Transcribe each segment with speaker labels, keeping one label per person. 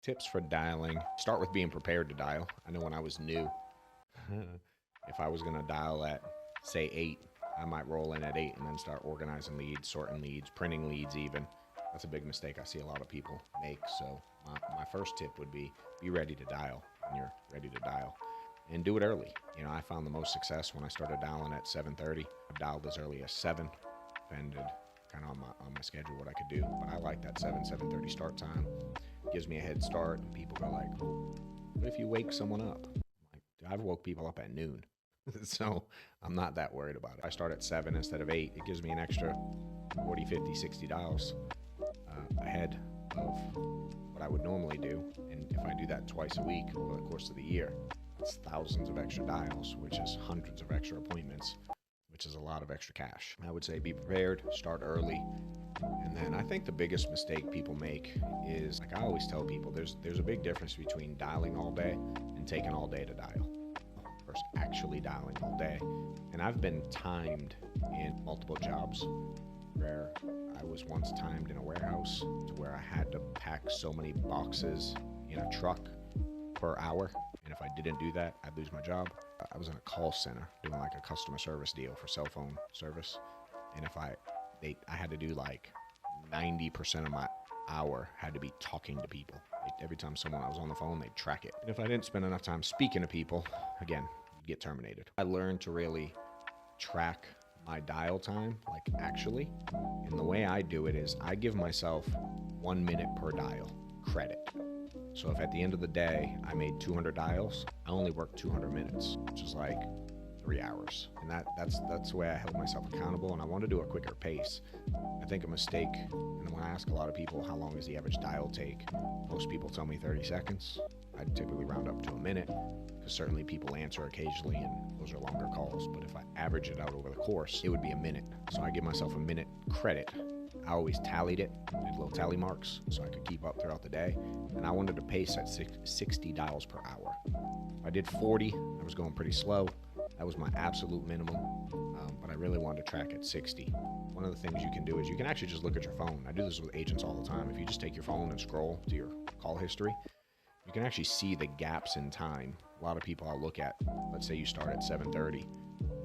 Speaker 1: Tips for dialing. Start with being prepared to dial. I know when I was new, if I was going to dial at, say, 8, I might roll in at 8 and then start organizing leads, sorting leads, printing leads even. That's a big mistake I see a lot of people make. So my first tip would be ready to dial when you're ready to dial. And do it early. You know, I found the most success when I started dialing at 7:30. I've dialed as early as 7, depended kind of on my schedule what I could do. But I like that 7:30 start time. Gives me a head start. And people go like, well, what if you wake someone up? I've woke people up at noon. So I'm not that worried about it. I start at 7 instead of 8. It gives me an extra 40, 50, 60 dials ahead of what I would normally do. And if I do that twice a week over the course of the year, it's thousands of extra dials, which is hundreds of extra appointments, which is a lot of extra cash. I would say be prepared, start early. And then I think the biggest mistake people make is, like I always tell people, there's a big difference between dialing all day and taking all day to dial versus actually dialing all day. And I've been timed in multiple jobs where I was once timed in a warehouse to where I had to pack so many boxes in a truck per hour. And if I didn't do that, I'd lose my job. I was in a call center doing like a customer service deal for cell phone service. And if I had to do like 90% of my hour had to be talking to people. Every time I was on the phone, they'd track it. And if I didn't spend enough time speaking to people, again, you'd get terminated. I learned to really track my dial time, like actually. And the way I do it is I give myself 1 minute per dial credit. So if at the end of the day I made 200 dials, I only worked 200 minutes, which is like 3 hours. And that's the way I held myself accountable, and I want to do a quicker pace. I think a mistake, and when I ask a lot of people how long does the average dial take, most people tell me 30 seconds. I'd typically round up to a minute, because certainly people answer occasionally and those are longer calls. But if I average it out over the course, it would be a minute. So I give myself a minute credit. I always tallied it, did little tally marks so I could keep up throughout the day. And I wanted to pace at 60 dials per hour. If I did 40, I was going pretty slow. That was my absolute minimum, but I really wanted to track at 60. One of the things you can do is you can actually just look at your phone. I do this with agents all the time. If you just take your phone and scroll to your call history, you can actually see the gaps in time. A lot of people I'll look at, let's say you start at 7:30.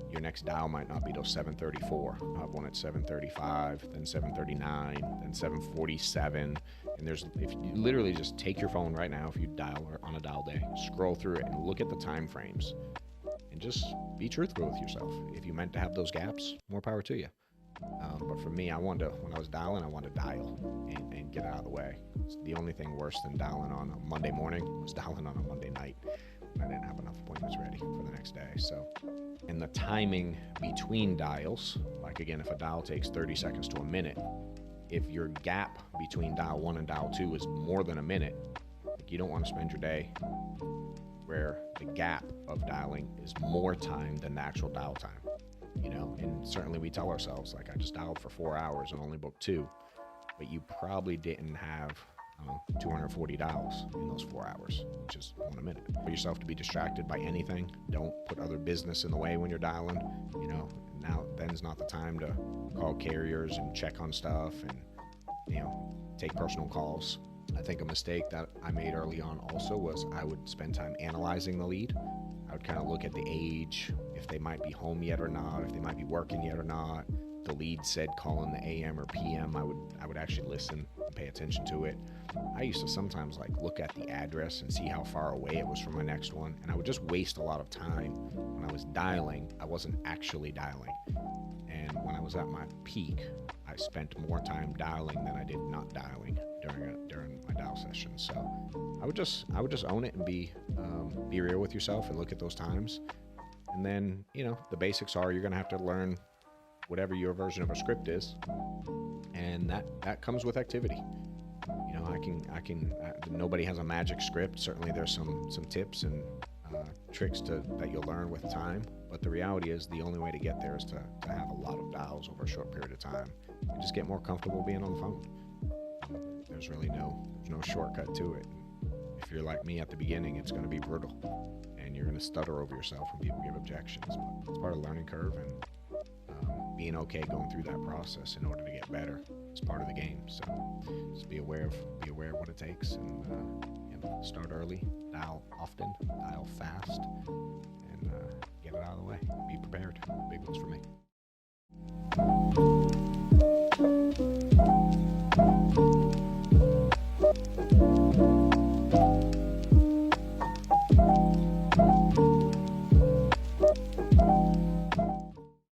Speaker 1: Your next dial might not be till 7:34. I'll have one at 7:35, then 7:39, then 7:47. And if you literally just take your phone right now, if you dial on a dial day, scroll through it and look at the time frames. And just be truthful with yourself. If you meant to have those gaps, more power to you. But for me, when I was dialing, I wanted to dial and get it out of the way. The only thing worse than dialing on a Monday morning was dialing on a Monday night when I didn't have enough appointments ready for the next day. So, and the timing between dials, like again, if a dial takes 30 seconds to a minute, if your gap between dial 1 and dial 2 is more than a minute, like you don't want to spend your day where the gap of dialing is more time than the actual dial time, you know. And certainly we tell ourselves, like, I just dialed for 4 hours and only booked 2, but you probably didn't have 240 dials in those 4 hours, which is 1 a minute. For yourself to be distracted by anything. Don't put other business in the way when you're dialing. You know, then's not the time to call carriers and check on stuff and, you know, take personal calls. I think a mistake that I made early on also was I would spend time analyzing the lead. I would kind of look at the age, if they might be home yet or not, if they might be working yet or not. The lead said call in the AM or PM, I would actually listen and pay attention to it. I used to sometimes like look at the address and see how far away it was from my next one, and I would just waste a lot of time. When I was dialing, I wasn't actually dialing. And when I was at my peak, I spent more time dialing than I did not dialing during my dial session. So I would just own it and be real with yourself and look at those times. And then, you know, the basics are you're gonna have to learn whatever your version of a script is, and that comes with activity. You know, nobody has a magic script. Certainly there's some tips and tricks that you'll learn with time, but the reality is the only way to get there is to have a lot of dials over a short period of time and just get more comfortable being on the phone. There's really no shortcut to it. If you're like me at the beginning, it's going to be brutal and you're going to stutter over yourself when people give objections, but it's part of the learning curve, and being okay going through that process in order to get better is part of the game. So just be aware of what it takes, and And start early, dial often, dial fast, and get it out of the way. Be prepared. Big ones for me.